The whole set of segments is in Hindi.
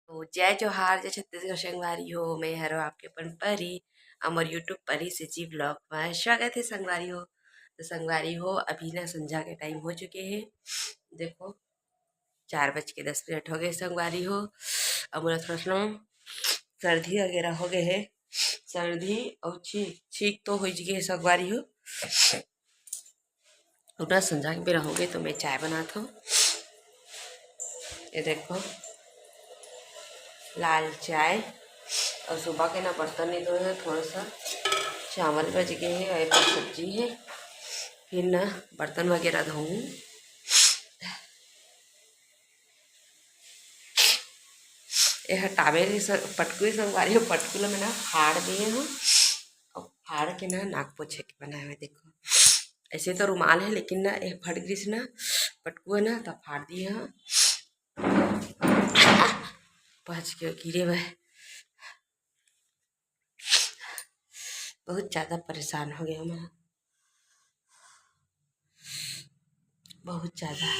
तो जय जोहार जय छत्तीसगढ़ संगवारी हो। मैं हरो आपके अपन परी अमर यूट्यूब परी से जी ब्लॉग में स्वागत है संगवारी हो। तो संगवारी हो अभी ना संध्या के टाइम हो चुके हैं। देखो 4:10 हो गए संगवारी हो। अब मुझे थोड़ा सा सर्दी वगैरह हो गए है। सर्दी और छींक छींक तो हो गई है संगवारी हो। उतना संध्या के बेरा हो गए तो मैं चाय बनाता हूँ। ये देखो लाल चाय और सुबह के ना बर्तन नहीं धोए हैं। थोड़ा सा चावल बच गए हैं और एक सब्जी है। फिर ना बर्तन वगैरह धोऊँ। यह टावेल पटकू संगवारी हो। पटकू में ना फाड़ दिए हूँ और फाड़ के ना नाक पोछे के बनाए हुए। देखो ऐसे तो रुमाल है लेकिन ना यह फट गई से ना पटकू है ना तब फाड़ दिए हैं। पहुँच के गिरे हुए बहुत ज़्यादा परेशान हो गया मैं, बहुत ज़्यादा।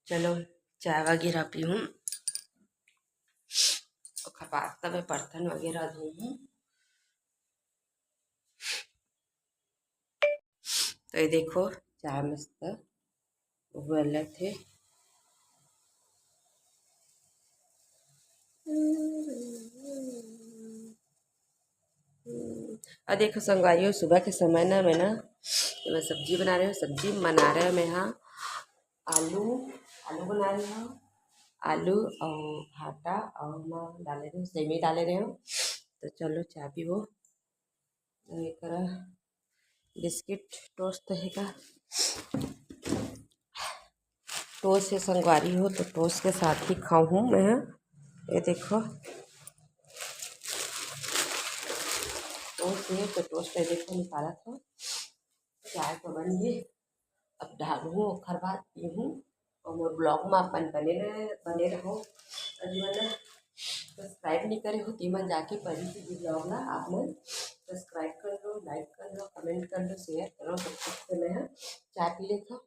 चलो चाय वगैरह पीऊँ और खपात तब बर्तन वगैरह धोऊँ। तो ये देखो चाय मस्त उबले थे। और देखो संगवारी हो सुबह के समय ना मैं सब्जी बना रही हूँ। सब्जी बना रहे हैं मैं यहाँ आलू आलू बना रही हूँ। आलू और भाटा और मैं डाले रही हूँ सेमी डाले रही हूँ। तो चलो चाय पीबो। एक बिस्किट टोस्ट रहेगा। टोस्ट से संगवारी हो तो टोस्ट के साथ ही खाऊँ मैं। ये देखो टोस्ट है तो टोस्ट है। देखो निकाला था चाय तो बन गई। अब डालूँ ओखर बाद पीहूँ और मोर ब्लॉग में अपन बने रहो। अभी मैंने सब्सक्राइब नहीं करे हो तीमन जाके परी की ब्लॉग ना आप मन सब्सक्राइब कर लो, लाइक कर लो, कमेंट कर लो, शेयर करो। सब कुछ से मैं चाय पी लेता।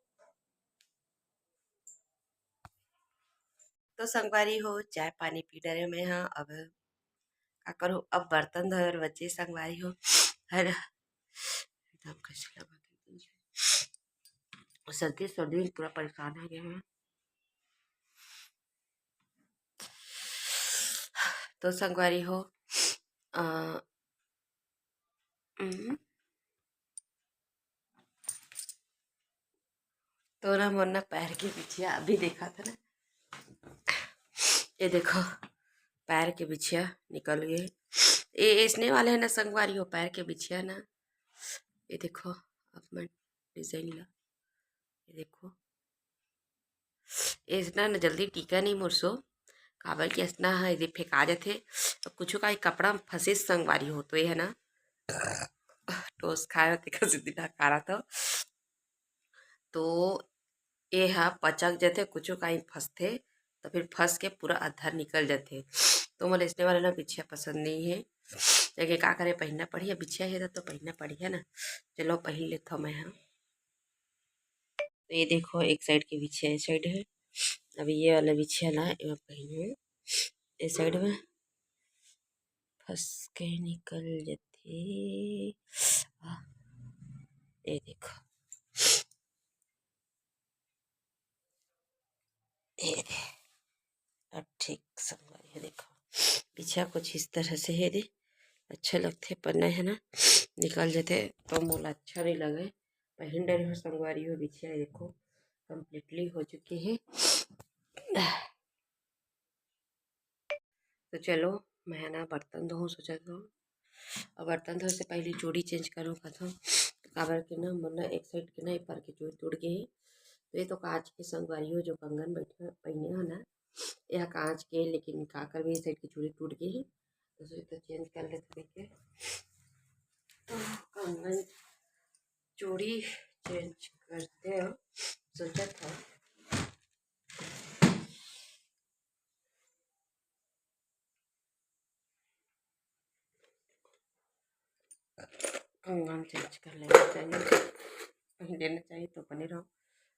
तो संगवारी हो चाय पानी पी डरे में हाँ। अब क्या करो अब बर्तन धोर बच्चे संगवारी हो हर एकदम कैसे लगा सर्दी सर्दी में पूरा परेशान हो गया है। तो संगवारी हो आ, तो ना मोरना पैर के पीछे अभी देखा था ना। ये देखो पैर के बिछिया निकल गए। ये इसने वाले है ना संगवारी हो पैर के बिछिया ना। ये देखो अब मैं डिजाइन ला। ये देखो इसना ना जल्दी टीका नहीं मुरसो काबर की इसना है यदि फेंका जाते कुछ का कपड़ा में फंसे संगवारी हो। तो ये है ना टोस खाए होते का सीधी ढका रहा था तो ये हा पचक जाते कुछ कहीं फंसते तो फिर फंस के पूरा अधर निकल जाते। तो मतलब इसने वाले ना बिछिया पसंद नहीं है लेकिन क्या करे पहनना पड़ी। बिछिया है तो पहनना पड़ी है ना। चलो पहन लेता हूँ मैं। हाँ तो ये देखो एक साइड के बिछिया इस साइड है। अभी ये वाला बिछिया ना पहन इस साइड में फंस के निकल जाते। ये देखो ये अब ठीक संगवारी है। देखो पीछा कुछ इस तरह से है दे अच्छे लगते पर नहीं है ना निकल जाते तो मोला अच्छा नहीं लगे। पहन डरे हो संगवारी हो बिछिया देखो कम्प्लीटली हो चुकी है। तो चलो मैं ना बर्तन धो सोचा था और बर्तन धोने से पहले चूड़ी चेंज करूँ का था काबर के ना मुन्ना एक साइड के ना पर के चूड़ी टूट गई। तो ये तो कांच के संगवारी हो जो कंगन बैठे पहने हो ना यह कांच के लेकिन का कर भी साइड की चूड़ी टूट गई है। तो सोचा चेंज कर लेते देखे तो कंगन चूड़ी चेंज करते हो सोचा था। कंगन चेंज कर लेना चाहिए। कहीं देना चाहिए तो बने रहो।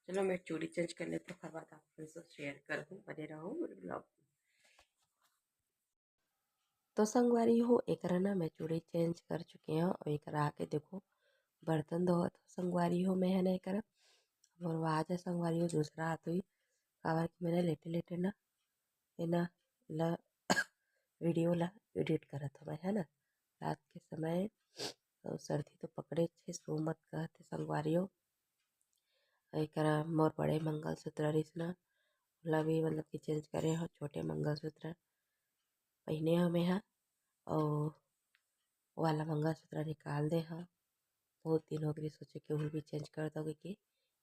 चलो मैं चूड़ी चेंज कर लेती हूँ, फिर बाद आप फिर से शेयर कर दूँ, बने रहो मेरे ब्लॉग। तो संगवारी हो एक ना मैं चूड़ी चेंज कर चुकी हूँ और एक आके देखो बर्तन धोत संगवारी हो मैं है ना एक और वहाँ संगवारी हो दूसरा हाथ हुई कावर की मैंने लेटे लेटे ना ये ना ला वीडियो ला एडिट करत हो मैं है ना रात के समय। तो सर्दी तो पकड़े छे सो मत कहते संगवारी हो। एक मोर बड़े मंगलसूत्र रिस ना ओला भी मतलब कि चेंज करे हो छोटे मंगलसूत्र पहने हमें हाँ और वाला मंगलसूत्र निकाल दे हाँ। बहुत दिन हो गए सोचे कि वो भी चेंज कर दोगे कि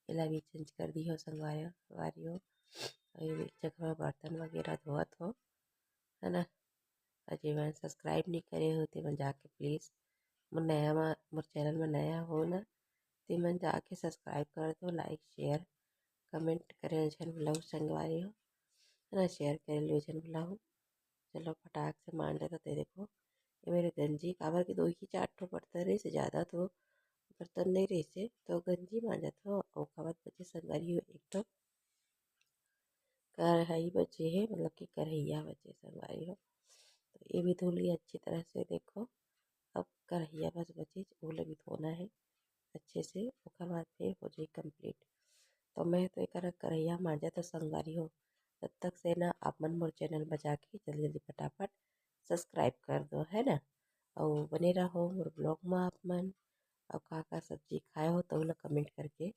एला भी चेंज कर दी हो संगवारी वारी हो। और एक जगह में बर्तन वगैरह धोत हो है ना। अजय मैंने सब्सक्राइब नहीं करे हो तो मैं जाके प्लीज़ मोर नया मोर चैनल में नया हो ना तो मैं जाके सब्सक्राइब कर दो लाइक शेयर कमेंट करे झन भुलाऊ संगवारी हो है ना शेयर करे लो झन भुलाऊ। चलो फटाक से मान लेता तो देखो ये मेरे गंजी काबर के दो ही चार ठो बर्तन रही से ज़्यादा तो बर्तन नहीं रही से तो गंजी मांजत हो और काबर बचे संगवारी हो एक ठो कढ़ाई बचे है मतलब कि कढ़ैया बचे संगवारी हो। तो ये भी धो लिया अच्छी तरह से देखो। अब कढ़ैया बस बचे ओला भी धोना है अच्छे से ओकर बाद फिर हो जाए कंप्लीट। तो मैं तो एक कढ़ैया मांजा तो संगवारी हो तब तक से ना आप मन मोर चैनल बजा के जल्दी जल्दी फटाफट सब्सक्राइब कर दो है ना और बने रहो मोर ब्लॉग में आप मन और का सब्जी खाए हो तो ओला कमेंट करके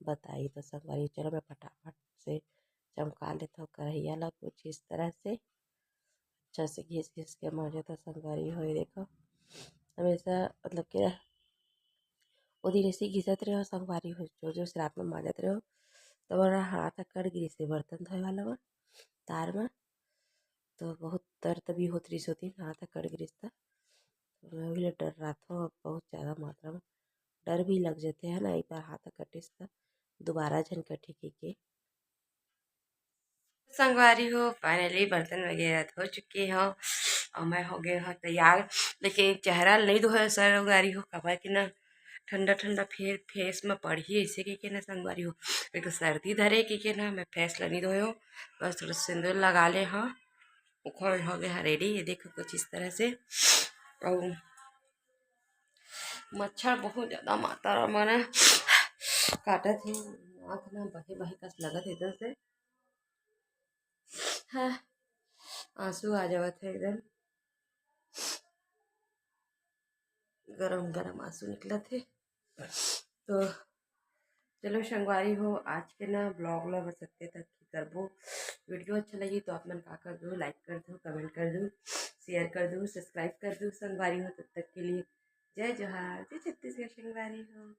बताई। तो संगवारी चलो मैं फटाफट से चमका लेता हूँ कढ़ैया ला कुछ इस तरह से अच्छा से घिस घिस के मांजो तो संगवारी हो ये देखो हमेशा मतलब कि वो दिन ऐसे घिसत रहे हो संगवारी हो जो जो रात में मांजत रहे हो तो हमारा हाथ कट गिरी से बर्तन धोए वाला में तार में तो बहुत दर्द भी होती रही होती हाथ कट गिरी था। तो मैं वही डर रहा था बहुत ज़्यादा मात्रा में डर भी लग जाते हैं ना एक बार हाथ कटिस था दोबारा झन कटी के। संगवारी हो फाइनली बर्तन वगैरह धो चुके हो और मैं हो गए हो तैयार। लेकिन चेहरा नहीं धोया संगवारी हो कबर की ना ठंडा ठंडा फिर फेस में पड़ी ऐसे के ना संगवारी हो एक तो सर्दी धरे के ना मैं फेस नहीं धोए हो बस थोड़ा सिंदूर लगा ले हाँ उखड़ हो गया रेडी। ये देखो कुछ इस तरह से और मच्छर बहुत ज़्यादा मात्रा में ना काटा थे आँख ना बहे बहे कस लगत है इधर से हाँ आंसू आ जावत है एकदम गरम गरम आंसू निकला थे। तो चलो संगवारी हो आज के ना ब्लॉग ला बस इतने तक ही करबो। वीडियो अच्छा लगी तो आप मन का कर दो लाइक कर दो कमेंट कर दो शेयर कर दो सब्सक्राइब कर दो संगवारी हो। तब तक के लिए जय जोहार जय छत्तीसगढ़ संगवारी हो।